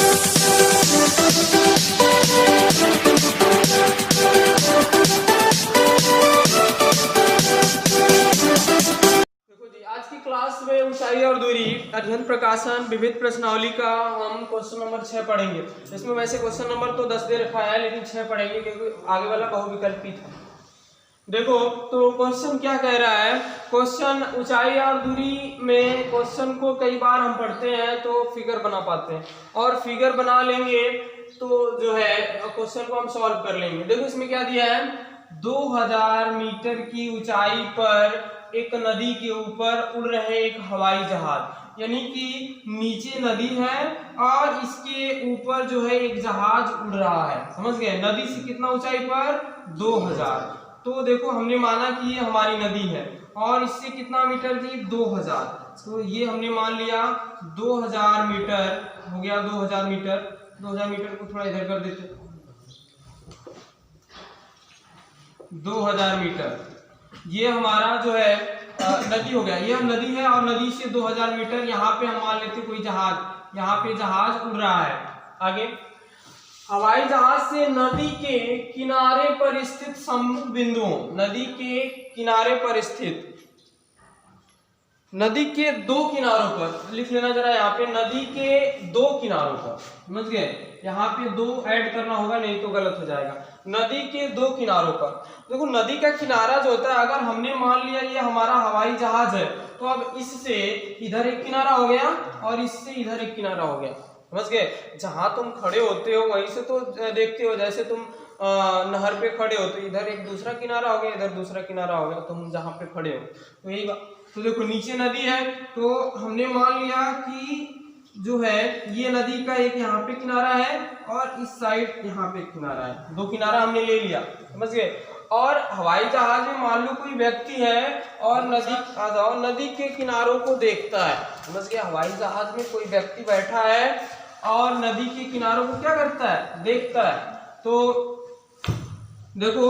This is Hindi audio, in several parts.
आज की क्लास में ऊंचाई और दूरी अध्ययन प्रकाशन विविध प्रश्नावली का हम क्वेश्चन नंबर 6 पढ़ेंगे। इसमें वैसे क्वेश्चन नंबर तो 10 दे रखा है, लेकिन 6 पढ़ेंगे क्योंकि आगे वाला बहुविकल्पी था। देखो तो क्वेश्चन क्या कह रहा है। क्वेश्चन ऊंचाई और दूरी में क्वेश्चन को कई बार हम पढ़ते हैं तो फिगर बना पाते हैं, और फिगर बना लेंगे तो जो है क्वेश्चन को हम सॉल्व कर लेंगे। देखो इसमें क्या दिया है, 2000 मीटर की ऊंचाई पर एक नदी के ऊपर उड़ रहे एक हवाई जहाज, यानी कि नीचे नदी है और इसके ऊपर जो है एक जहाज उड़ रहा है। समझ गए, नदी से कितना ऊंचाई पर 2000। तो देखो हमने माना कि ये हमारी नदी है और इससे कितना मीटर थी 2000, तो ये हमने मान लिया 2000 मीटर हो गया। 2000 मीटर, 2000 मीटर को थोड़ा इधर कर देते, 2000 मीटर ये हमारा जो है नदी हो गया। ये नदी है और नदी से 2000 मीटर, यहाँ पे हम मान लेते कोई जहाज, यहाँ पे जहाज उड़ रहा है। आगे हवाई जहाज से नदी के किनारे पर स्थित सम्मुख बिंदुओं, नदी के किनारे पर स्थित, नदी के 2 किनारों पर, लिख लेना जरा यहाँ पे, नदी के 2 किनारों पर। समझ गए, यहाँ पे 2 ऐड करना होगा, नहीं तो गलत हो जाएगा। नदी के 2 किनारों पर देखो, नदी का किनारा जो होता है, अगर हमने मान लिया ये हमारा हवाई जहाज है, तो अब इससे इधर एक किनारा हो गया और इससे इधर एक किनारा हो गया। समझ गए, जहां तुम खड़े होते हो वहीं से तो देखते हो, जैसे तुम नहर पे खड़े हो तो इधर एक दूसरा किनारा हो गया, इधर दूसरा किनारा हो गया, तुम जहां पे खड़े हो तो यही बात। तो देखो नीचे नदी है, तो हमने मान लिया कि जो है ये नदी का एक यहाँ पे किनारा है और इस साइड यहाँ पे किनारा है, 2 किनारा हमने ले लिया। समझ गए, और हवाई जहाज में मान लो कोई व्यक्ति है और नदी के किनारों को देखता है। समझ गए, हवाई जहाज में कोई व्यक्ति बैठा है और नदी के किनारों को क्या करता है, देखता है। तो देखो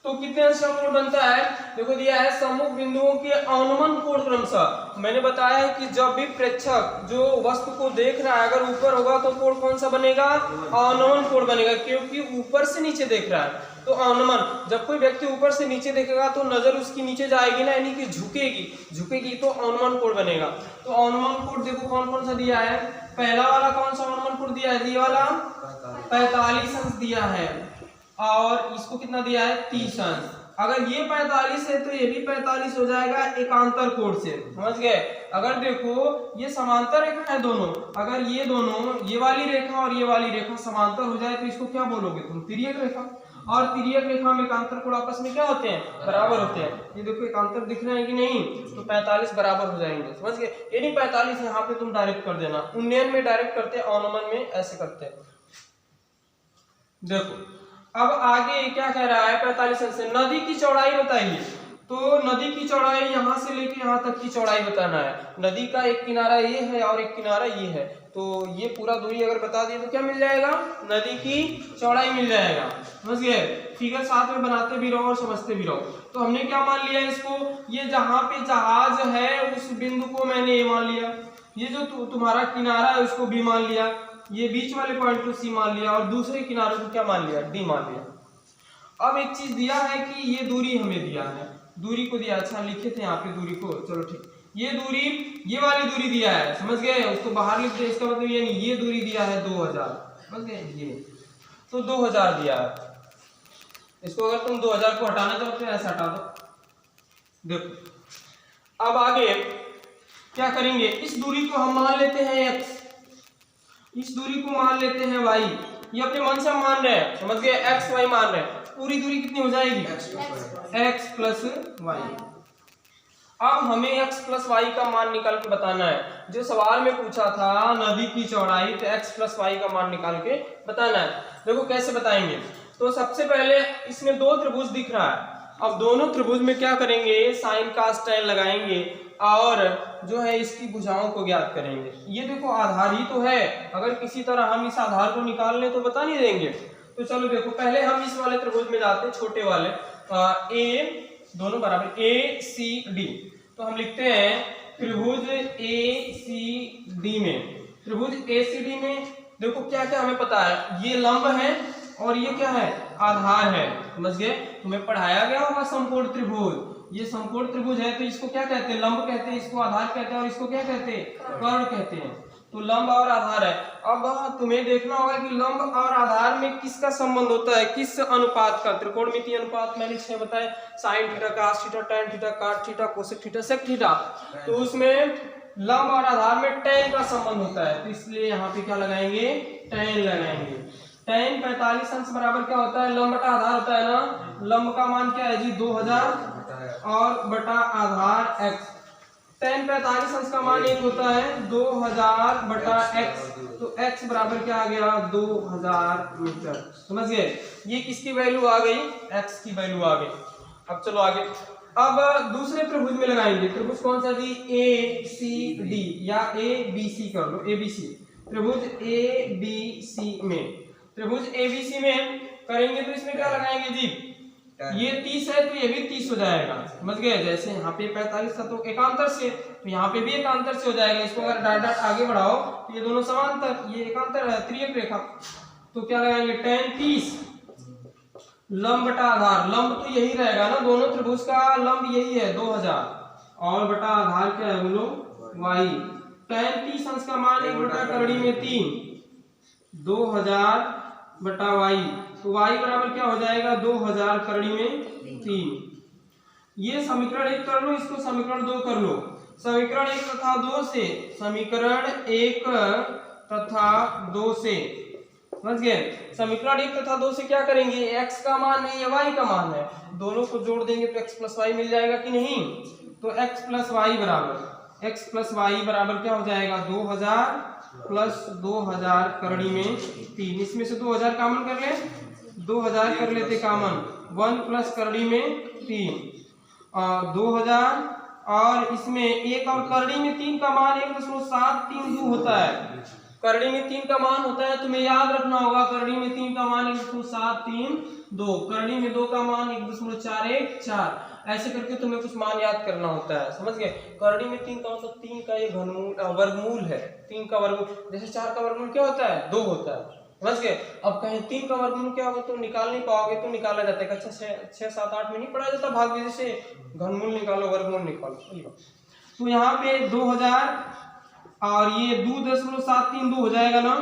तो कितने अंश का कोण बनता है, देखो दिया है सम्मुख बिंदुओं के अनुमान कोण क्रमशः। मैंने बताया है कि जब भी प्रेक्षक जो वस्तु को देख रहा है, अगर ऊपर होगा तो कोण कौन सा बनेगा, अनुमान कोण बनेगा, क्योंकि ऊपर से नीचे देख रहा है। तो अनुमान, जब कोई व्यक्ति ऊपर से नीचे देखेगा तो नजर उसकी नीचे जाएगी ना, यानी कि झुकेगी तो अनुमान कोण बनेगा। तो अनुमान कोण देखो कौन कौन सा दिया है, पहला वाला कौन सा अनुमान कोण दिया है, ये वाला 45 अंश दिया है, और इसको कितना दिया है 30 अंश। अगर ये 45 है तो ये भी 45 हो जाएगा एकांतर कोण से। समझ गए, अगर देखो ये समांतर रेखा है दोनों, अगर ये दोनों, ये वाली रेखा और ये वाली रेखा समांतर हो जाए तो इसको क्या बोलोगे तुम, तिर्यक रेखा। और तिर्यक रेखा में एकांतर कोण आपस में क्या होते हैं, बराबर होते हैं। ये देखो एकांतर दिख रहे हैं कि नहीं, तो 45 बराबर हो जाएंगे। समझ गए, ये नहीं 45 यहाँ पे तुम डायरेक्ट कर देना, उन्नयन में डायरेक्ट करते, अनुमान में ऐसे करते। देखो अब आगे क्या कह रहा है, 45 अंश से नदी की चौड़ाई बताइए। तो नदी की चौड़ाई यहाँ से लेके यहाँ तक की चौड़ाई बताना है। नदी का एक किनारा ये है और एक किनारा ये है, तो ये पूरा दूरी अगर बता दिए तो क्या मिल जाएगा, नदी की चौड़ाई मिल जाएगा। समझ गए, फिगर साथ में बनाते भी रहो और समझते भी रहो। तो हमने क्या मान लिया इसको, ये जहाँ पे जहाज है उस बिंदु को मैंने ए मान लिया, ये जो तुम्हारा किनारा है उसको बी मान लिया, ये बीच वाले पॉइंट को सी मान लिया, और दूसरे किनारे को क्या मान लिया, डी मान लिया। अब एक चीज दिया है कि ये दूरी हमें दिया है, दूरी को दिया, अच्छा लिखे थे यहाँ पे दूरी को, चलो ठीक, ये दूरी, ये वाली दूरी दिया है। समझ गए, उसको बाहर लिख दे, इसका मतलब ये नहीं, ये दूरी दिया है 2000। समझ गए, ये तो 2000 दिया है। इसको अगर तुम 2000 को हटाना चाहो तो ऐसा हटा दो। देखो अब आगे क्या करेंगे, इस दूरी को हम मान लेते हैं x, इस दूरी को मान लेते हैं y, ये अपने मन से हम मान रहे हैं। समझ गए, x y मान रहे हैं, पूरी दूरी कितनी हो जाएगी, x प्लस y। अब हमें x प्लस y का मान निकाल के बताना है। जो सवाल में पूछा था नदी की चौड़ाई, तो x प्लस y का मान निकाल के बताना है। देखो कैसे बताएंगे, तो सबसे पहले इसमें 2 त्रिभुज दिख रहा है। अब दोनों त्रिभुज में क्या करेंगे, साइन कास टेन लगाएंगे और जो है इसकी भुजाओं को ज्ञात करेंगे। ये देखो आधार ही तो है, अगर किसी तरह हम इस आधार को निकाल लें तो बता नहीं देंगे। तो चलो देखो पहले हम इस वाले त्रिभुज में जाते हैं, छोटे वाले। ए दोनों बराबर ए सी डी। तो हम लिखते हैं त्रिभुज ए सी डी में, त्रिभुज ए सी डी में देखो क्या क्या हमें पता है, ये लंब है और ये क्या है, आधार है। समझ गए, तुम्हें पढ़ाया गया होगा समकोण त्रिभुज। ये समकोण त्रिभुज है तो इसको क्या कहते हैं, लंब कहते हैं, इसको आधार कहते हैं और इसको क्या कहते हैं, कर्ण कहते हैं। तो लंब और आधार है। अब तुम्हें देखना होगा कि लंब और आधार में किसका संबंध होता है, किस अनुपात का, त्रिकोणमितीय अनुपात मैंने 6 बताए, sine theta, cos theta, tan theta, cot theta, cosec theta, sec theta. तो उसमें लंब और आधार में tan का संबंध होता है, तो इसलिए यहाँ पे क्या लगाएंगे, tan लगाएंगे। tan 45 अंश बराबर क्या होता है, लंब बटा आधार होता है ना। लंब का मान क्या है जी 2000 और बटा आधार x। tan 45 अंश का मान 1 होता है 2000 बटा x, तो x बराबर क्या आ गया 2000 मीटर। समझ गए, ये किसकी वैल्यू आ गई, x की वैल्यू आ गई। अब चलो आगे, अब दूसरे त्रिभुज में लगाएंगे। त्रिभुज कौन सा जी, ए सी डी या ए बी सी कर लो, ए बी सी। त्रिभुज ए बी सी में, त्रिभुज ए बी सी में करेंगे तो इसमें क्या लगाएंगे जी, ये 30 है तो ये भी 30 हो जाएगा। समझ गए, जैसे यहाँ पे 45 था तो एकांतर से, तो यहाँ पे भी एकांतर से हो जाएगा। इसको अगर डाट डाट आगे बढ़ाओ तो ये दोनों समांतर, ये एकांतर है, त्रियक रेखा। तो क्या लगाएंगे, tan 30 लंब बटा आधार, लंब तो यही रहेगा ना, दोनों त्रिभुज का लंब यही है 2000 और बटा आधार क्या है बोलो y। tan 30 अंश का मान 1 बटा करड़ी में 3, 2000 बटा y, तो y बराबर क्या हो जाएगा 2000 करड़ी में 3। ये समीकरण 1 कर लो, इसको समीकरण 2 कर लो। समीकरण 1 तथा 2 से, समीकरण 1 तथा 2 से, समझ गए, समीकरण 1 तथा 2 से क्या करेंगे, x का मान है या y का मान है, दोनों को जोड़ देंगे तो x प्लस वाई मिल जाएगा कि नहीं। तो x प्लस वाई बराबर क्या हो जाएगा 2000 प्लस 2000 करड़ी में 3। इसमें से 2000 कॉमन कर ले, 2000 कर लेते कॉमन, 1 प्लस करड़ी में 3 2000 और इसमें 1 और करड़ी में 3 का मान 1.732 होता है। करड़ी में 3 का मान होता है, तुम्हें याद रखना होगा, करड़ी में 3 का मान 1.732, करड़ी में 2 का मान 1.414, ऐसे करके तुम्हें कुछ मान याद करना होता है। समझ गए, करड़ी में 3 का मतलब 3 का ये घनमूल वर्गमूल है, 3 का वर्गमूल, जैसे 4 का वर्गमूल क्या होता है 2 होता है। समझ गए, अब कहें 3 का वर्गमूल क्या होगा तो निकाल नहीं पाओगे, तो निकाला जाता है, अच्छा 6 7 8 में नहीं पढ़ा जाता भाग विधि से, घनमूल निकालो वर्गमूल निकालो। तो यहाँ पे 2000 और ये 2.732 हो जाएगा ना।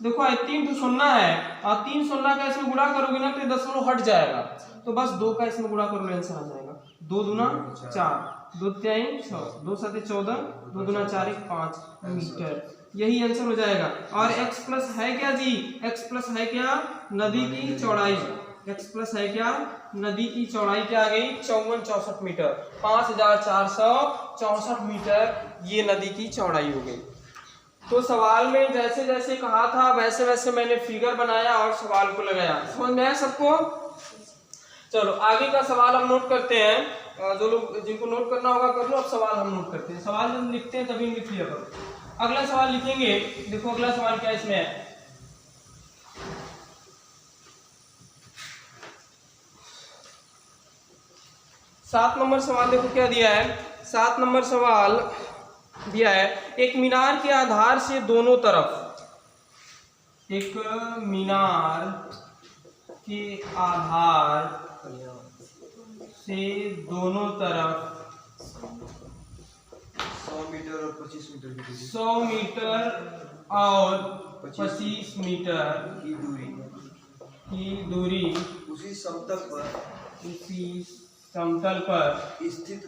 देखो 3 तो शून्य है और 3 शून्य का इसमें गुणा करोगे ना तो दशमलव हट जाएगा, तो बस 2 का इसमें गुणा करोगे आंसर आ जाएगा। 2 दूना 4, 2 3 6, 2 7 14, 2 दूना 4 1 5 मीटर, यही आंसर हो जाएगा। और x प्लस है क्या जी, x प्लस है क्या, नदी की चौड़ाई, x प्लस है क्या, नदी की चौड़ाई क्या आ गई 5464 मीटर, 5464 मीटर ये नदी की चौड़ाई हो गई। तो सवाल में जैसे जैसे कहा था वैसे वैसे मैंने फिगर बनाया और सवाल को लगाया। समझ में आया सबको। चलो आगे का सवाल हम नोट करते हैं, जो लोग जिनको नोट करना होगा कर लो। अब सवाल हम नोट करते हैं, सवाल जब लिखते हैं तभी लिख लिया करो। अगला सवाल लिखेंगे, देखो अगला सवाल क्या इसमें है। सात नंबर सवाल देखो क्या दिया है। 7 नंबर सवाल दिया है, एक मीनार के आधार से दोनों तरफ, एक मीनार के आधार से दोनों तरफ 100 मीटर और 25 मीटर 100 मीटर और 25 मीटर की दूरी उसी समतल पर स्थित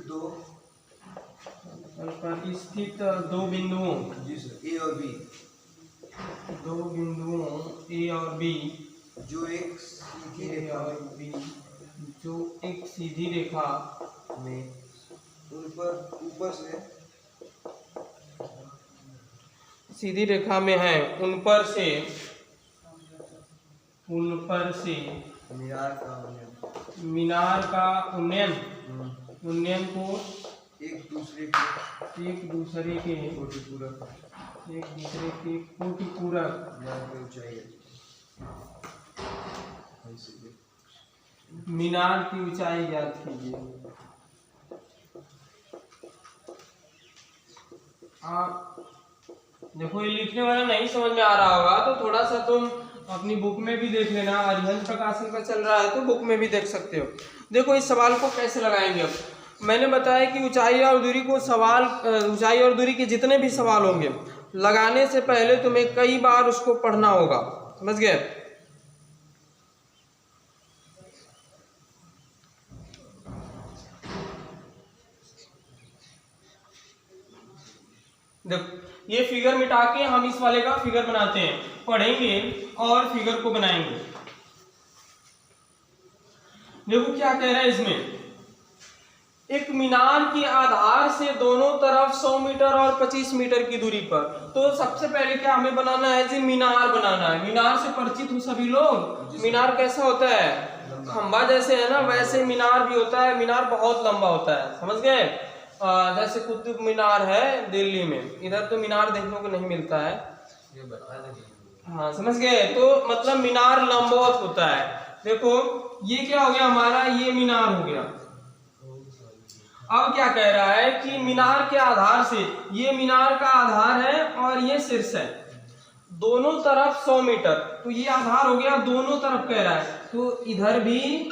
दो बिंदुओं जी सर ए और बी, दो बिंदुओं ए और बी जो एक सीधी रेखा में उन पर ऊपर से सीधी रेखा में है, उन पर से मीनार का उन्नयन को एक दूसरे के कोटि पूरक मीनार की ऊंचाई ज्ञात कीजिए। देखो ये लिखने वाला नहीं समझ में आ रहा होगा तो थोड़ा सा तुम अपनी बुक में भी देख लेना, अरिहंत प्रकाशन का चल रहा है तो बुक में भी देख सकते हो। देखो इस सवाल को कैसे लगाएंगे। अब मैंने बताया कि ऊंचाई और दूरी को ऊंचाई और दूरी के जितने भी सवाल होंगे लगाने से पहले तुम्हें कई बार उसको पढ़ना होगा, समझ गए। देखो ये फिगर मिटा के हम इस वाले का फिगर बनाते हैं, पढ़ेंगे और फिगर को बनाएंगे। देखो क्या कह रहा है इसमें, एक मीनार के आधार से दोनों तरफ 100 मीटर और 25 मीटर की दूरी पर। तो सबसे पहले क्या हमें बनाना है जी, मीनार बनाना है। मीनार से परिचित हो सभी लोग। मीनार कैसा होता है, खंबा जैसे है ना वैसे मीनार भी होता है। मीनार बहुत लंबा होता है, समझ गए। जैसे कुतुब मीनार है दिल्ली में, इधर तो मीनार देखने को नहीं मिलता है, ये बता दें। हाँ समझ गए। तो मतलब मीनार लंबवत होता है। देखो ये क्या हो गया हमारा, ये मीनार हो गया। अब क्या कह रहा है कि मीनार के आधार से, ये मीनार का आधार है और ये शीर्ष है, दोनों तरफ 100 मीटर। तो ये आधार हो गया, दोनों तरफ कह रहा है तो इधर भी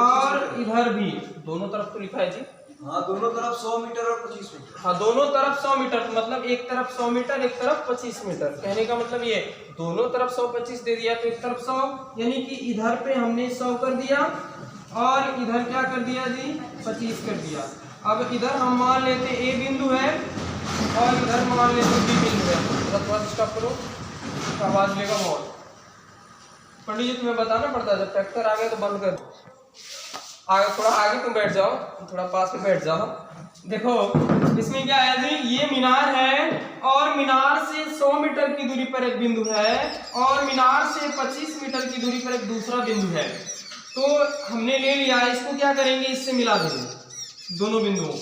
और इधर भी, दोनों तरफ तो लिखा है जी। हाँ दोनों तरफ 100 मीटर और 25 मीटर। हाँ दोनों तरफ 100 मीटर, मतलब एक तरफ 100 मीटर एक तरफ 25 मीटर। कहने का मतलब ये दोनों तरफ 125 दे दिया तो एक तरफ 100, यानी कि इधर पे हमने 100 कर दिया और इधर क्या कर दिया जी, 25 कर दिया। अब इधर हम मान लेते ए बिंदु है और इधर मान लेते बी बिंदु है। थोड़ा स्टॉप करो, आवाज लेगा बहुत। पंडित जी तुम्हें बताना पड़ता है, जब ट्रैक्टर आ गया तो बंद कर। आगे थोड़ा आगे तुम बैठ जाओ, थोड़ा पास में बैठ जाओ। देखो इसमें क्या है जी, ये मीनार है और मीनार से 100 मीटर की दूरी पर एक बिंदु है और मीनार से 25 मीटर की दूरी पर एक दूसरा बिंदु है। तो हमने ले लिया, इसको क्या करेंगे, इससे मिला देंगे दोनों बिंदुओं।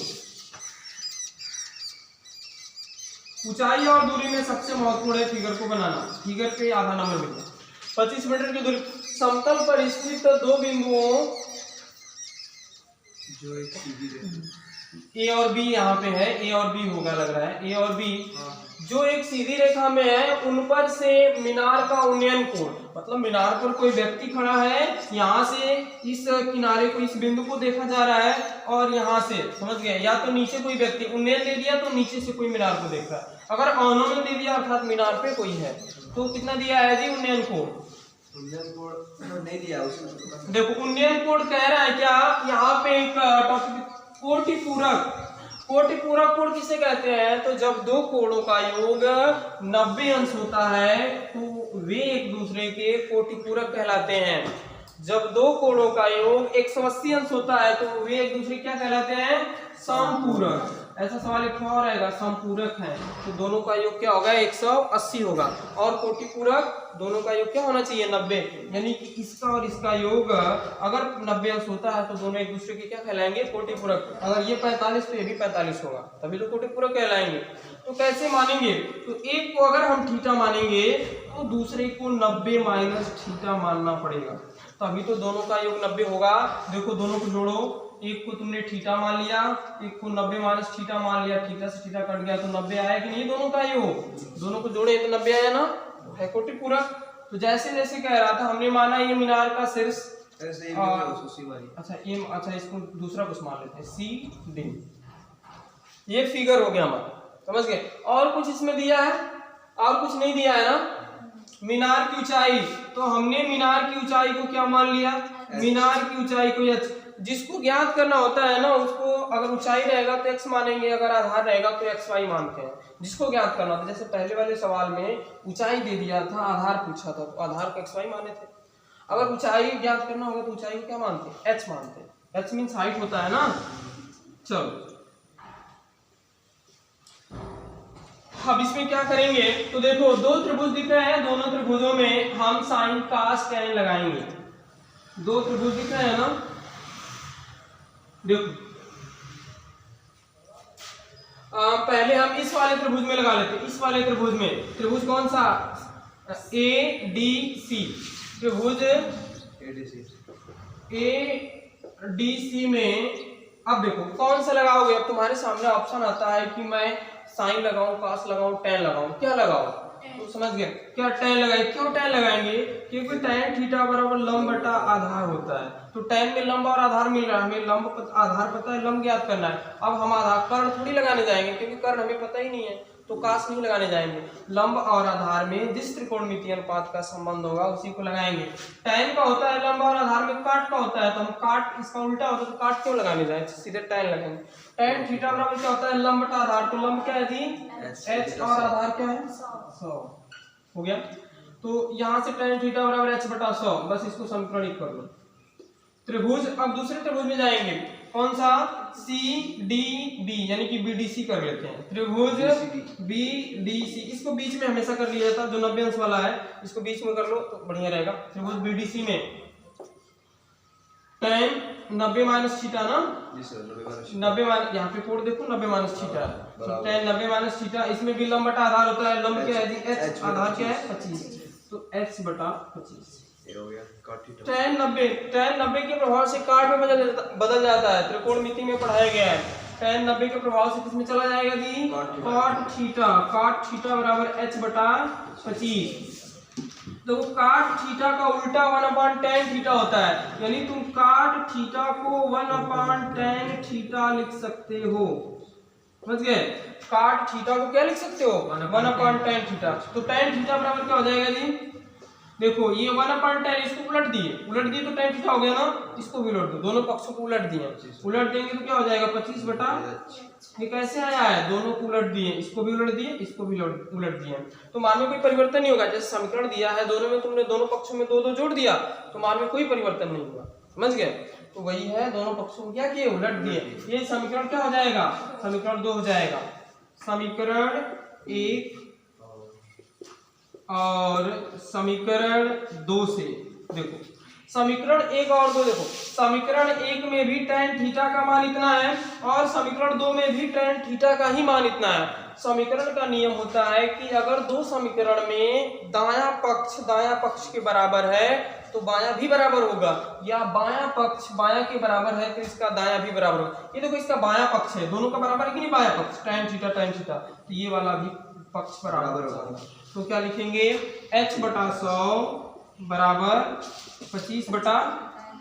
ऊंचाई और दूरी में सबसे महत्वपूर्ण है फिगर को बनाना। फिगर पे आधा नंबर मिलता है। 25 मीटर की दूरी, समतल पर स्थित दो बिंदुओं जो एक सीधी रेखा ए और बी यहाँ पे है, ए और बी होगा लग रहा है, ए और बी जो एक सीधी रेखा में है, उन पर से मीनार का उन्नयन कोण, मतलब मीनार पर कोई व्यक्ति खड़ा है, यहाँ से इस किनारे को, इस बिंदु को देखा जा रहा है और यहाँ से, समझ गए, या तो नीचे कोई व्यक्ति उन्नयन दे दिया तो नीचे से कोई मीनार को देख रहा है। अगर अवनमन दे दिया अर्थात मीनार पे कोई है तो कितना दिया है जी, उन्नयन कोण। उन्नयन कोण नहीं दिया उसमें। देखो उन्नयन कोण कह रहा है क्या, यहाँ पे एक टॉपिक, कोटिपूरक। कोटिपूरक कोण किसे कहते हैं, तो जब दो कोणों का योग 90 अंश होता है तो वे एक दूसरे के कोटिपूरक कहलाते हैं। जब दो कोणों का योग 180 अंश होता है तो वे एक दूसरे क्या कहलाते हैं, समपूरक। ऐसा सवाल एक और आएगा, समपूरक है तो दोनों का योग क्या होगा, 180 होगा। और कोटिपूरक दोनों का योग क्या होना चाहिए, 90, यानी कि इसका और इसका योग अगर 90 अंश होता है तो दोनों एक दूसरे के क्या कहलाएंगे, कोटिपूरक। अगर ये 45 तो ये भी 45 होगा, तभी तो कोटिपूरक कहलाएंगे। तो कैसे मानेंगे, तो एक को अगर हम थीटा मानेंगे तो दूसरे को 90 माइनस थीटा मानना पड़ेगा, तभी तो दोनों का योग 90 होगा। देखो दोनों को जोड़ो, एक को तुमने थीटा मान लिया, एक को 90 माइनस थीटा मान लिया, थीटा से थीटा कट गया तो 90 आया कि नहीं, दोनों का योग, दोनों को जोड़े तो 90 आया ना, है कोटिपूरक। तो जैसे जैसे कह रहा था, हमने माना ये मीनार का शीर्ष, अच्छा इसको दूसरा कुछ मान लेते हैं, सी डी। ये फिगर हो गया हमारा, समझ गए। और कुछ इसमें दिया है, और कुछ नहीं दिया है ना। मीनार की ऊंचाई, तो हमने मीनार की ऊंचाई को क्या मान लिया, मीनार की ऊंचाई को h। जिसको ज्ञात करना होता है ना, उसको अगर ऊंचाई रहेगा तो x मानेंगे, अगर आधार रहेगा तो xy मानते हैं। जिसको ज्ञात करना होता है, जैसे पहले वाले सवाल में ऊंचाई दे दिया था, आधार पूछा था तो आधार को xy माने थे। अगर ऊंचाई ज्ञात करना होगा तो ऊंचाई को क्या मानते हैं, h मानते हैं। h मीन्स हाइट होता है ना। चलो अब इसमें क्या करेंगे, तो देखो दो त्रिभुज दिख रहे हैं, दोनों त्रिभुजों में हम साइन कास टेन लगाएंगे। दो त्रिभुज दिख रहे हैं ना, देखो पहले हम इस वाले त्रिभुज में लगा लेते हैं। इस वाले त्रिभुज में, त्रिभुज कौन सा, ए डी सी, त्रिभुज ADC में अब देखो कौन सा लगाओगे। अब तुम्हारे सामने ऑप्शन आता है कि मैं साइन लगाऊं, कॉस लगाऊं, tan लगाऊं। क्या लगाओ तो समझ गए क्या tan लगाए। क्यों tan लगाएंगे? क्योंकि tan थीटा बराबर लंब बटा आधार होता है। तो tan में लंब और आधार मिल रहा है, हमें लंब आधार पता है, लंब ज्ञात करना है। अब हम आधार कर्ण थोड़ी लगाने जाएंगे क्योंकि कर्ण हमें पता ही नहीं है, तो काश नहीं लगाने जाएंगे। लंब और आधार में जिस त्रिकोणमितीय अनुपात का संबंध होगा उसी को लगाएंगे। tan का होता है लंब और आधार में काट का होता है, तो हम काट इसका उल्टा होता है तो काट क्यों लगाने जाए, सीधे tan लगाएंगे। tan थीटा बराबर क्या होता है लंब बटा आधार, तो लंब क्या है जी h और आधार क्या है 100 हो गया। तो यहां से tan थीटा बराबर h बटा 100, बस इसको समीकरण 1 कर लो। त्रिभुज, अब दूसरे त्रिभुज में जाएंगे। कौन सा? CDB यानी कि BDC कर लेते हैं। त्रिभुज BDC, इसको बीच में हमेशा कर लिया जाता है, जो 90 अंश वाला है इसको बीच में कर लो तो बढ़िया रहेगा। त्रिभुज BDC में tan 90 माइनस थीटा ना, 90 माइनस, यहाँ पे कोड देखो 90 माइनस थीटा, तो tan 90 माइनस थीटा, इसमें भी लंब बटा आधार होता है। लंब क्या है जी h, आधार क्या है 25, तो h बटा 25 हो गया। tan 90 के प्रभाव से काट में बदल जाता है, त्रिकोणमिति में पढ़ाया गया है। tan 90 के प्रभाव से किसमें चला जाएगा जी cot थीटा बराबर h बटा 25। तो cot थीटा का उल्टा 1/tan थीटा होता है, यानी तुम cot थीटा को 1/tan थीटा लिख सकते हो। समझ गए? cot थीटा को क्या लिख सकते हो 1/tan थीटा। तो tan थीटा बराबर क्या हो जाएगा जी, देखो ये 1/tan, इसको उलट दिए तो tan थीटा हो गया ना, इसको भी उलट दो, दोनों पक्षों को उलट दिए, उलट देंगे तो क्या हो जाएगा 25 बटा, ये कैसे आया है, दोनों को उलट दिए, इसको भी उलट दिए, इसको भी उलट दिए, तो मान में कोई परिवर्तन नहीं होगा। जैसे समीकरण दिया है दोनों में, तुमने दोनों पक्षों में 2-2 जोड़ दिया तो मान में कोई परिवर्तन नहीं हुआ। समझ गए? तो वही है, दोनों पक्षों को क्या किए उलट दिए, ये समीकरण क्या हो जाएगा, समीकरण 2 हो जाएगा। समीकरण 1 और समीकरण 2 से देखो, समीकरण 1 और 2 देखो, समीकरण 1 में भी tan थीटा का मान इतना है और समीकरण 2 में भी tan थीटा का ही मान इतना है। समीकरण का नियम होता है कि अगर दो समीकरण में दायां पक्ष के बराबर है तो बायां भी बराबर होगा, या बायां पक्ष बायां के बराबर है तो इसका दायां भी बराबर होगा। ये देखो इसका बायां पक्ष है, दोनों का बराबर है कि नहीं, बायां पक्ष tan थीटा, तो ये वाला भी पक्ष बराबर होगा। तो क्या लिखेंगे, h बटा 100 बराबर 25 बटा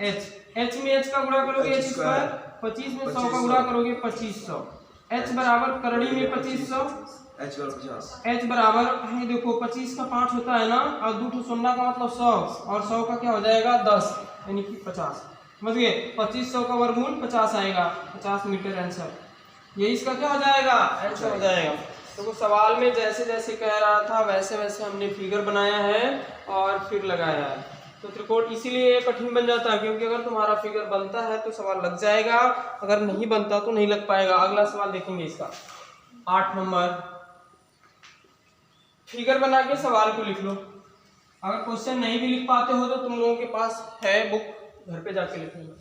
h में h का गुणा करोगे h स्क्वायर, 25 में 100 का गुणा करोगे 2500, h बराबर करड़ी में 2500, h बराबर है देखो 25 का 5 होता है ना, और 2 तो 0 का मतलब 100, और 100 का क्या हो जाएगा 10 यानी कि 50। समझ गए? 2500 का वर्गमूल 50 आएगा, 50 मीटर आंसर, ये इसका क्या हो जाएगा आंसर हो जाएगा। तो सवाल में जैसे जैसे कह रहा था वैसे वैसे हमने फिगर बनाया है और फिर लगाया है। तो त्रिकोण इसीलिए कठिन बन जाता है, क्योंकि अगर तुम्हारा फिगर बनता है तो सवाल लग जाएगा, अगर नहीं बनता तो नहीं लग पाएगा। अगला सवाल देखेंगे इसका 8 नंबर, फिगर बना के सवाल को लिख लो। अगर क्वेश्चन नहीं भी लिख पाते हो तो तुम लोगों के पास है बुक, घर पे जाके लिखेंगे।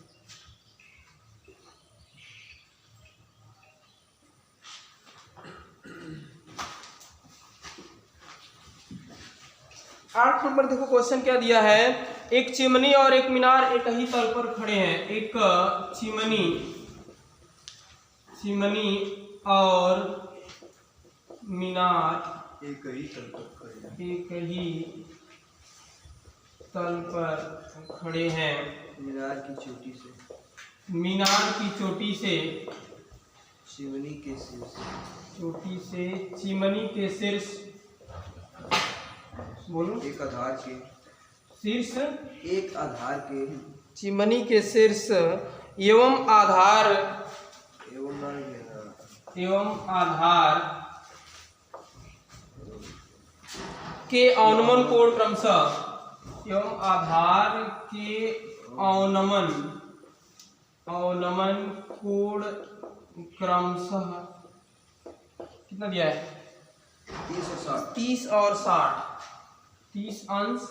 8 नंबर देखो क्वेश्चन क्या दिया है, एक चिमनी और एक मीनार एक ही तल पर खड़े हैं। एक चिमनी और मीनार एक ही तल पर खड़े हैं, एक ही तल पर खड़े हैं। मीनार की चोटी से चिमनी के चिमनी के शीर्ष, बोलो, एक आधार के शीर्ष, एक आधार के चिमनी के शीर्ष एवं आधार के अवनमन कोण क्रमशः, एवं आधार के अवनमन कोण क्रमशः कितना दिया है 30 और 60, 30 अंश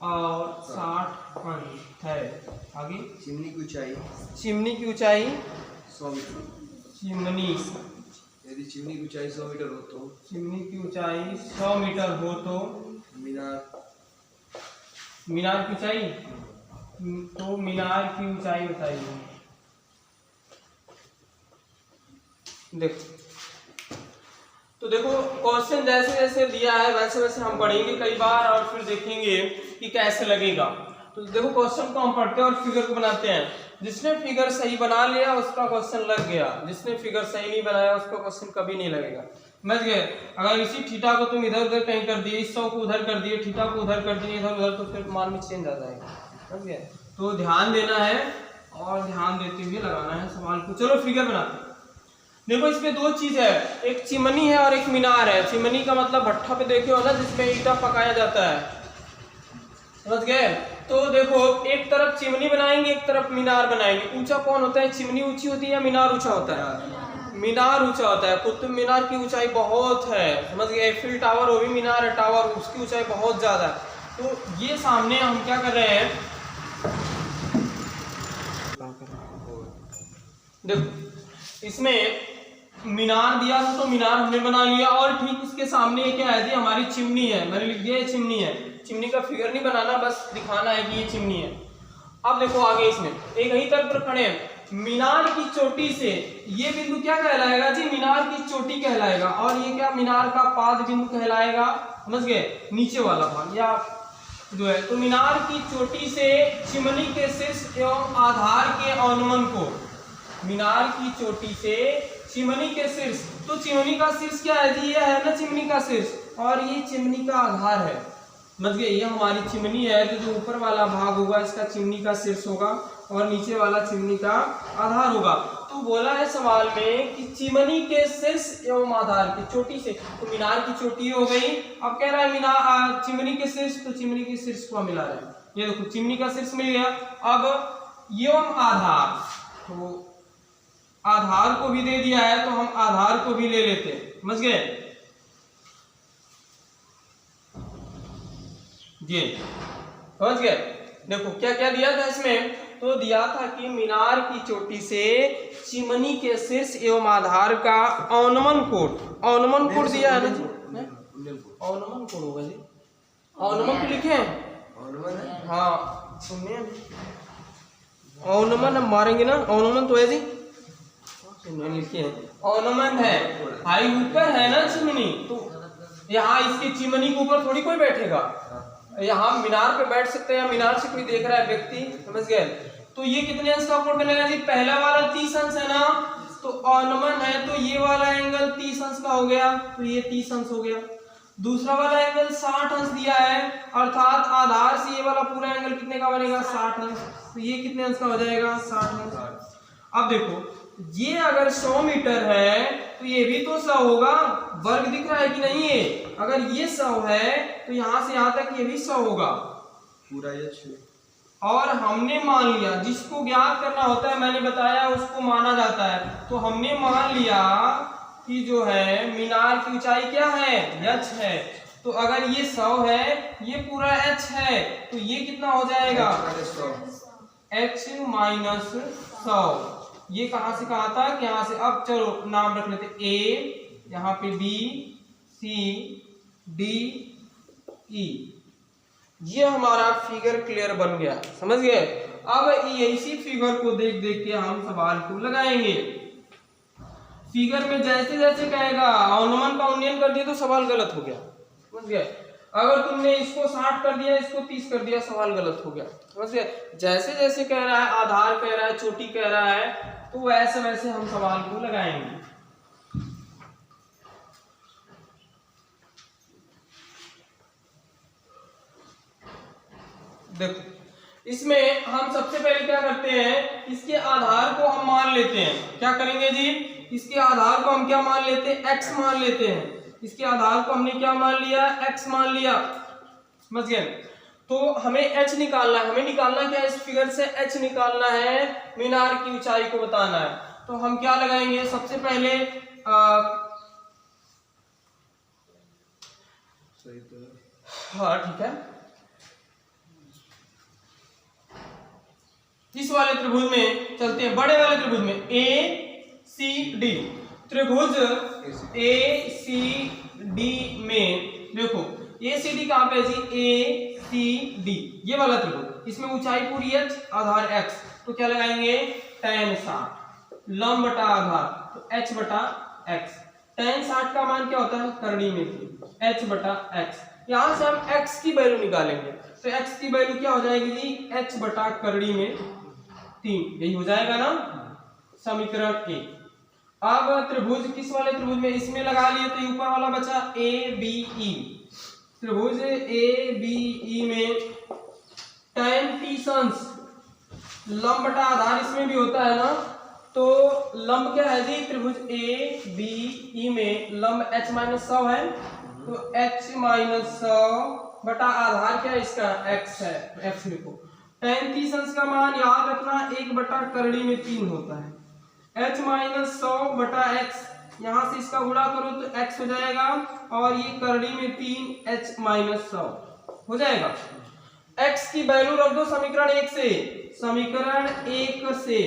और 60 अंश है। आगे चिमनी की ऊंचाई 100 मीटर, यदि चिमनी की ऊंचाई 100 मीटर हो तो चिमनी की ऊंचाई 100 मीटर हो तो मीनार की ऊंचाई तो मीनार की ऊंचाई बताइए। देखो तो देखो क्वेश्चन जैसे जैसे दिया है वैसे वैसे हम पढ़ेंगे कई बार और फिर देखेंगे कि कैसे लगेगा। तो देखो क्वेश्चन को हम पढ़ते हैं और फिगर को बनाते हैं। जिसने फिगर सही बना लिया उसका क्वेश्चन लग गया, जिसने फिगर सही नहीं बनाया उसका क्वेश्चन कभी नहीं लगेगा। समझ गए? अगर इसी थीटा को तुम इधर उधर कहीं कर दिए, इस 100 को उधर कर दिए, थीटा को उधर कर दिए, इधर उधर, तो फिर मान में चेंज आ जाएगा। समझ गए? तो ध्यान देना है और ध्यान देते हुए लगाना है सवाल को। चलो फिगर बनाते हैं। देखो इसमें दो चीज है, एक चिमनी है और एक मीनार है। चिमनी का मतलब भट्ठा पे देखे हो ना जिसमें ईटा पकाया जाता है। समझ गए? तो देखो एक तरफ चिमनी बनाएंगे, एक तरफ मीनार बनाएंगे। ऊंचा कौन होता है? चिमनी ऊंची होती है या मीनार ऊंचा होता है? मीनार ऊंचा होता है। कुतुब मीनार की ऊंचाई बहुत है। समझ गए? एफिल टावर वो भी मीनार है, टावर, उसकी ऊंचाई बहुत ज्यादा है। तो ये सामने हम क्या कर रहे हैं, देखो इसमें मीनार दिया था तो मीनार हमने बना लिया और ठीक उसके सामने क्या है जी, हमारी चिमनी है। मैंने लिख दिया ये चिमनी है। चिमनी का फिगर नहीं बनाना, बस दिखाना है कि ये चिमनी है। अब देखो आगे इसमें एक ही तरफ पर खड़े हैं। मीनार की चोटी से ये बिंदु क्या कहलाएगा जी? मीनार की चोटी कहलाएगा। और ये क्या? मीनार का पाद बिंदु कहलाएगा। समझ गए? नीचे वाला भाग या जो है। तो मीनार की चोटी से चिमनी के शीर्ष एवं आधार के अनुमान को, मीनार की चोटी से चिमनी के शीर्ष, तो चिमनी का शीर्ष क्या है जी? ये है ना चिमनी का शीर्ष, और ये चिमनी का आधार है। समझ गए? ये हमारी चिमनी है, तो जो ऊपर वाला भाग होगा इसका चिमनी का शीर्ष होगा और नीचे वाला चिमनी का आधार होगा। तो बोला है सवाल में कि चिमनी के शीर्ष एवं आधार की चोटी से, तो मीनार की चोटी हो गई। अब कह रहा है मीनार चिमनी के शीर्ष, तो चिमनी के शीर्ष को मिला रहे हैं। ये देखो चिमनी का शीर्ष मिल गया। अब एवं आधार, तो आधार को भी दे दिया है तो हम आधार को भी ले लेते हैं। समझ गए? जी समझ गए? देखो क्या क्या दिया था इसमें, तो दिया था कि मीनार की चोटी से चिमनी के शीर्ष एवं आधार का अनुमान कोण, अनुमान कोण दिया है ना जी? अनुमान कोण होगा जी, अनुमान को लिखे हैं। हाँ सुनिए, अनुमान हम मारेंगे ना, अनुमान तो है जी, लिखिए अनुमान है। हाई ऊपर है ना चिमनी, तो यहाँ इसकी चिमनी के ऊपर थोड़ी कोई बैठेगा। यहाँ मीनार पे बैठ सकते हैं या मीनार से कोई देख रहा है व्यक्ति। समझ गए? तो ये कितने अंश का कोण बनेगा जी? पहला वाला 30 अंश है ना, तो अनुमान है तो ये वाला एंगल 30 अंश का हो गया, तो ये 30 अंश हो गया। दूसरा वाला एंगल 60 अंश दिया है, अर्थात आधार से ये वाला पूरा एंगल कितने का बनेगा? 60 अंश। तो ये कितने अंश का हो जाएगा? 60 अंश। अब देखो ये अगर 100 मीटर है तो ये भी तो 100 होगा। वर्ग दिख रहा है कि नहीं? ये अगर ये 100 है तो यहाँ से यहाँ तक ये भी 100 होगा पूरा ये। और हमने मान लिया, जिसको ज्ञात करना होता है मैंने बताया उसको माना जाता है। तो हमने मान लिया कि जो है मीनार की ऊंचाई क्या है? h है। तो अगर ये 100 है, ये पूरा h है, तो ये कितना हो जाएगा? h minus 100। ये कहां से कहा था? यहाँ से। अब चलो नाम रख लेते, A, यहाँ पे B, C, D, E। ये हमारा फिगर क्लियर बन गया। समझ गए? अब इसी फिगर को देख देख के हम सवाल को लगाएंगे। फिगर में जैसे जैसे कहेगा अनुमान का उन्नयन कर दिया तो सवाल गलत हो गया। समझ गए? अगर तुमने इसको 60 कर दिया, इसको 30 कर दिया, सवाल गलत हो गया। समझ गए? जैसे जैसे कह रहा है, आधार कह रहा है, चोटी कह रहा है, तो वैसे वैसे हम सवाल को लगाएंगे। देखो इसमें हम सबसे पहले क्या करते हैं, इसके आधार को हम मान लेते हैं। क्या करेंगे जी? इसके आधार को हम क्या मान लेते हैं? x मान लेते हैं। इसके आधार को हमने क्या मान लिया? x मान लिया। समझ गए? तो हमें h निकालना है। हमें निकालना क्या है? इस फिगर से h निकालना है, मीनार की ऊंचाई को बताना है। तो हम क्या लगाएंगे? सबसे पहले हाँ ठीक है, इस वाले त्रिभुज में चलते हैं, बड़े वाले त्रिभुज में ACD त्रिभुज ACD में देखो ACD कहां पे है जी? डी, ये वाला त्रिभुज, इसमें ऊंचाई पूरी h, आधार x, तो क्या लगाएंगे tan 60, लंब बटा आधार तो h बटा x। tan 60 का मान क्या होता है करड़ी में 3, h बटा x। यहां से हम x की वैल्यू निकालेंगे, तो x की वैल्यू क्या हो जाएगी जी h बटा करड़ी में 3, यही हो जाएगा ना समीकरण ए। अब त्रिभुज किस वाले त्रिभुज में, इसमें लगा लिए तो ऊपर वाला बचा ए बी ई, त्रिभुज ए बी ई में tan 30 लंब बटा आधार इसमें भी होता है ना, तो लंब क्या है जी त्रिभुज ए बी ई में लंब h माइनस 100 है, तो h माइनस 100 बटा आधार क्या है इसका x है, x लिखो। tan 30 का मान याद रखना 1 बटा करड़ी में 3 होता है, h माइनस 100 बटा x, यहाँ से इसका गुणा करो तो x हो जाएगा, और ये करड़ी में 3 h माइनस 100 हो जाएगा। x की वैल्यू रख दो समीकरण 1 से, समीकरण 1 से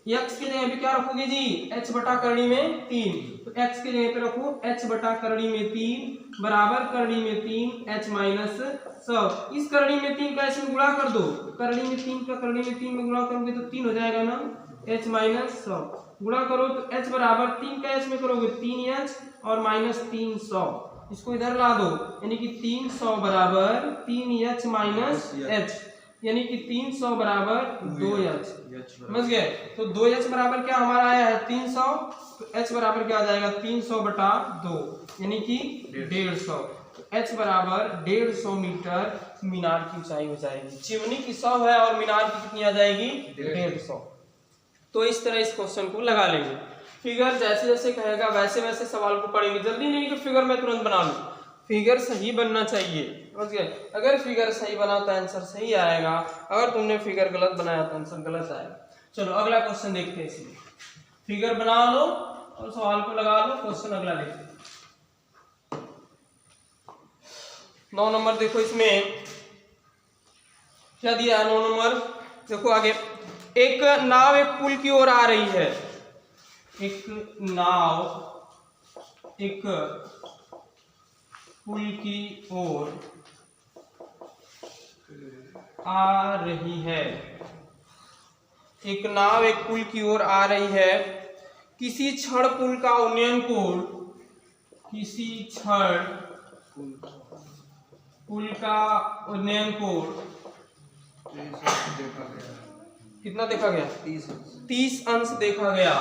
x की जगह पे क्या रखोगे जी h बटा करड़ी में 3, तो x की जगह पे रखो h बटा करड़ी में 3 बराबर करड़ी में 3 h माइनस 100। इस करड़ी में 3 का इसमें गुणा कर दो, करड़ी में 3 का करड़ी में 3 में गुणा करोगे तो 3 हो जाएगा ना, h माइनस 100 गुणा करो तो h बराबर 3 का h में करोगे 3h और माइनस 300, इसको इधर ला दो, यानी कि 300 बराबर 3h माइनस h, यानी कि 300 बराबर 2h, समझ गए। तो 2h बराबर क्या हमारा आया है 300, तो h बराबर क्या आ जाएगा 300 बटा 2, यानी कि 150, तो h बराबर 150 मीटर मीनार की ऊंचाई हो जाएगी। चिमनी की 100 है और मीनार की कितनी आ जाएगी 150। तो इस तरह इस क्वेश्चन को लगा लेंगे, फिगर जैसे जैसे कहेगा वैसे वैसे सवाल को पढ़ेंगे, जल्दी नहीं कि फिगर में तुरंत बना लूं, फिगर सही बनना चाहिए, समझ गए। अगर फिगर सही बना तो आंसर सही आएगा, अगर तुमने फिगर गलत बनाया तो आंसर गलत आएगा। चलो अगला क्वेश्चन देखते हैं, इसलिए फिगर बना लो और सवाल को लगा लो, क्वेश्चन अगला देखते हैं। 9 नंबर देखो, इसमें क्या दिया है 9 नंबर, देखो आगे, एक नाव एक पुल की ओर आ रही है, एक नाव एक पुल की ओर आ रही है, एक नाव एक पुल की ओर आ रही है, किसी क्षण पुल का उन्नयन कोण, किसी क्षण पुल का उन्नयन कोण कितना देखा गया 30 अंश देखा गया।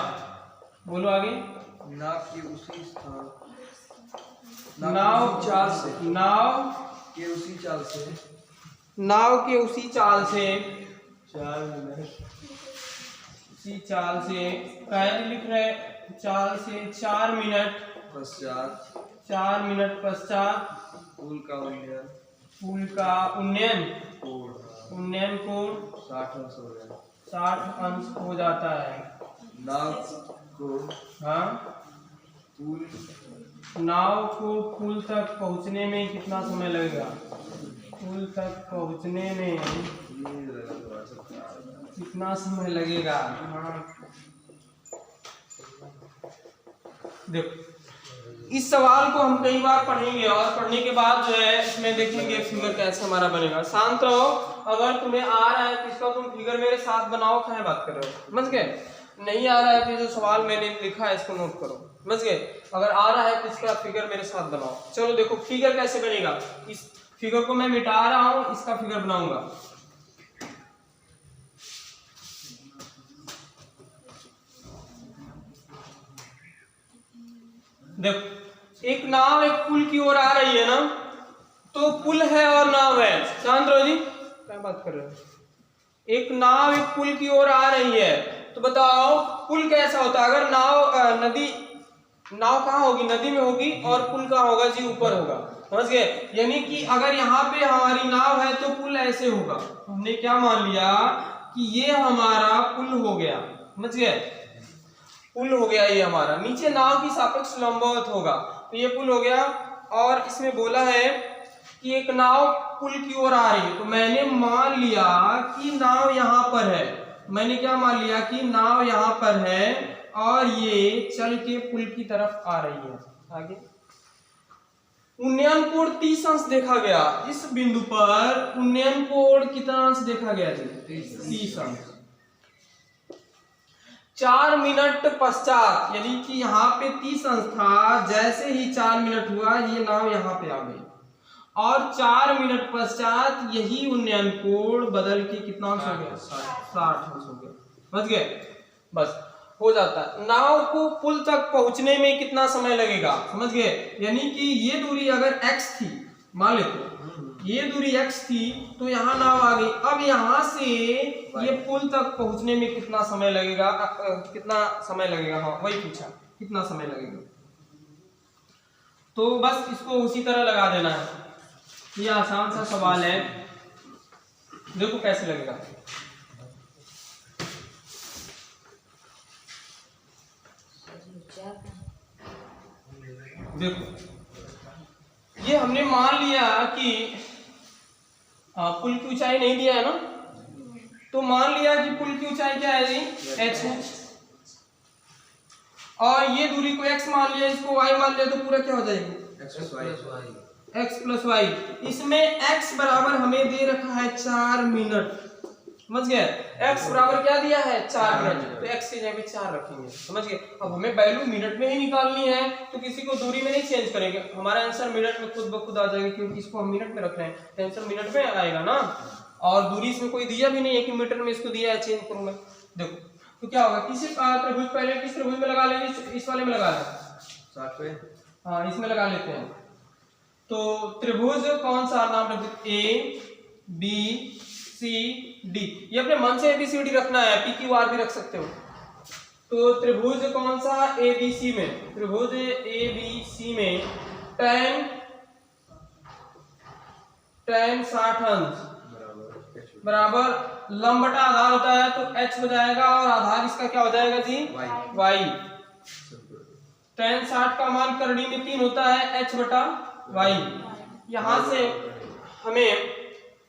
बोलो आगे। नाव के उसी स्थान नाव के उसी चाल से नाव के उसी चाल से 4 मिनट उसी चाल से पहले लिख रहे चाल से 4 मिनट पश्चात 4 मिनट पश्चात पुल का उन्नयन कोण 60 अंश हो जाता है। नाव को पुल तक पहुंचने में कितना समय लगेगा, पुल तक पहुंचने में कितना समय लगेगा। हाँ देखो, इस सवाल को हम कई बार पढ़ेंगे और पढ़ने के बाद जो है इसमें देखेंगे फिगर कैसे हमारा बनेगा। शांत रहो, अगर तुम्हें आ रहा है तो इसका तुम फिगर मेरे साथ बनाओ, क्या बात कर रहे हो, समझ गए। नहीं आ रहा है तो जो सवाल मैंने लिखा है इसको नोट करो, समझ गए। अगर आ रहा है तो इसका फिगर मेरे साथ बनाओ। चलो देखो फिगर कैसे बनेगा, इस फिगर को मैं मिटा रहा हूं, इसका फिगर बनाऊंगा। देखो एक नाव एक पुल की ओर आ रही है ना, तो पुल है और नाव है। शांत रहो जी, क्या बात कर रहे हो। एक नाव एक पुल की ओर आ रही है, तो बताओ पुल कैसा होता है। अगर नाव कहाँ होगी, नदी में होगी, और पुल कहाँ होगा जी, ऊपर होगा, समझ गए। यानी कि अगर यहाँ पे हमारी नाव है तो पुल ऐसे होगा। हमने क्या मान लिया कि ये हमारा पुल हो गया, समझ गए, पुल हो गया ये हमारा। नीचे नाव की सापेक्ष लंबवत होगा, तो ये पुल हो गया। और इसमें बोला है कि एक नाव पुल की ओर आ रही है, तो मैंने मान लिया कि नाव यहाँ पर है। मैंने क्या मान लिया कि नाव यहाँ पर है और ये चल के पुल की तरफ आ रही है। आगे उन्नयन कोण 30 अंश देखा गया। इस बिंदु पर उन्नयन कोण कितना अंश देखा गया जी? 30 अंश। 4 मिनट पश्चात, यानी कि यहाँ पे 30 अंश था, जैसे ही 4 मिनट हुआ ये नाव यहाँ पे आ गई और 4 मिनट पश्चात यही उन्नयन कोण बदल के कितना अंश हो गया? 60 अंश हो गया। समझ गए? बस हो जाता है। नाव को पुल तक पहुंचने में कितना समय लगेगा? समझ गए? यानी कि ये दूरी अगर x थी, मान लेते ये दूरी x थी, तो यहाँ नाव आ गई। अब यहाँ से ये पुल तक पहुंचने में कितना समय लगेगा? कितना समय लगेगा? हाँ वही पूछा, कितना समय लगेगा। तो बस इसको उसी तरह लगा देना है। ये आसान सा सवाल है, देखो कैसे लगेगा। देखो ये हमने मान लिया कि पुल की ऊंचाई नहीं दिया है ना, तो मान लिया कि पुल की ऊंचाई क्या है जी? h है। और ये दूरी को x मान लिया, इसको y मान लिया, तो पूरा क्या हो जाएगा? x plus y. इसमें x बराबर हमें दे रखा है 4 मिनट। समझ गए? x बराबर क्या दिया है? 4 मिनट। तो x की जगह 4 रखेंगे। समझ गए? अब हमें वैल्यू मिनट में ही निकालनी है, तो किसी को दूरी में नहीं चेंज करेंगे, हमारा आंसर मिनट में खुद ब खुद आ जाएगा, क्योंकि इसको हम मिनट में रख रहे हैं, तो आंसर मिनट में आएगा ना। और दूरी इसमें कोई दिया भी नहीं है कि मीटर में इसको दिया है, चेंज करूंगा। देखो तो क्या होगा, किसी त्रिभुज, पहले किस त्रिभुज में लगा लेंगे? इस वाले में लगा लें। हाँ इसमें लगा लेते हैं। तो त्रिभुज कौन सा नाम रखते? A B C D. ये अपने मन से ABCD रखना है, PQR भी रख सकते हो। तो त्रिभुज कौन सा? ABC में, त्रिभुज ABC में tan 60 अंश बराबर लंब बटा आधार होता है, तो h हो जाएगा, और आधार इसका क्या हो जाएगा जी? y। tan 60 का मान करड़ी में 3 होता है, h बटा y। यहां से हमें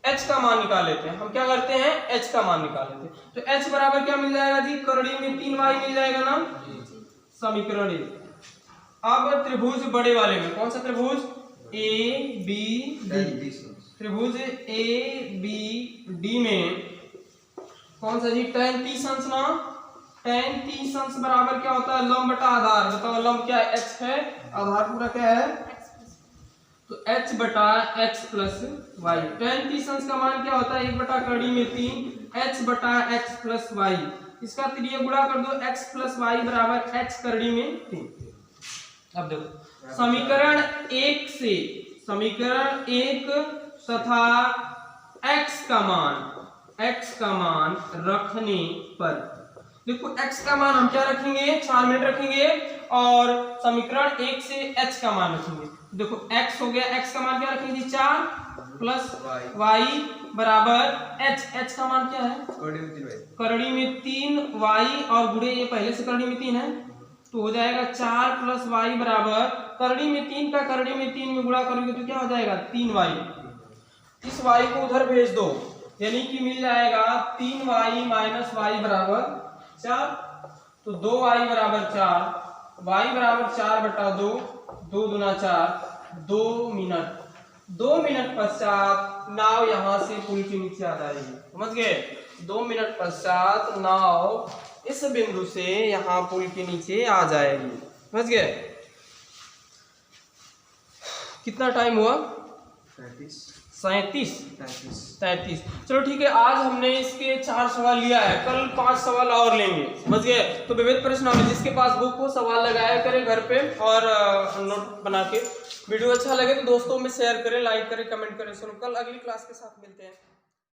h का मान निकाल लेते हैं। हम क्या करते हैं? h का मान निकाल लेते हैं। तो h बराबर क्या मिल जाएगा जी? करड़ी में 3y मिल जाएगा ना, समीकरण ए। अब त्रिभुज बड़े वाले में, कौन सा त्रिभुज? ABD। त्रिभुज ABD में कौन सा जी? tan 30 अंश ना, tan 30 अंश बराबर क्या होता है? लंब बटा आधार। बताओ लंब क्या है? h है, आधार पूरा क्या है? तो h बटा x प्लस वाई। tan 30 अंश का मान क्या होता है? 1 बटा करड़ी में 3, h बटा x प्लस वाई। इसका त्रिय गुणा कर दो, x प्लस वाई बराबर h करड़ी में 3। अब देखो समीकरण 1 से, समीकरण 1 तथा x का मान रखने पर, देखो x का मान हम क्या रखेंगे? 4 मिनट रखेंगे, और समीकरण 1 से h का मान रखेंगे। देखो x हो गया, x का मान क्या रखेंगे? 4 प्लस y बराबर h का मान क्या है? करड़ी में 3y, और गुणे ये पहले से करड़ी में 3 है, तो हो जाएगा 4 प्लस y बराबर करड़ी में 3 का करड़ी में 3 में गुणा करोगे तो क्या हो जाएगा? 3y। इस y को उधर भेज दो, यानी कि मिल जाएगा 3y माइनस y बराबर 4। तो 2y बराबर 4, y बराबर 4 बटा 2, 2 दूना 4, 2 मिनट। 2 मिनट पश्चात नाव यहाँ से पुल के नीचे आ जाएगी। समझ गए? 2 मिनट पश्चात नाव इस बिंदु से यहाँ पुल के नीचे आ जाएगी। समझ गए? कितना टाइम हुआ? 37। चलो ठीक है, आज हमने इसके 4 सवाल लिया है, कल 5 सवाल और लेंगे। समझ गए? तो विविध प्रश्न होंगे, जिसके पास बुक हो सवाल लगाया करें घर पे और नोट बना के। वीडियो अच्छा लगे तो दोस्तों में शेयर करें, लाइक करें, कमेंट करें। चलो कल अगली क्लास के साथ मिलते हैं।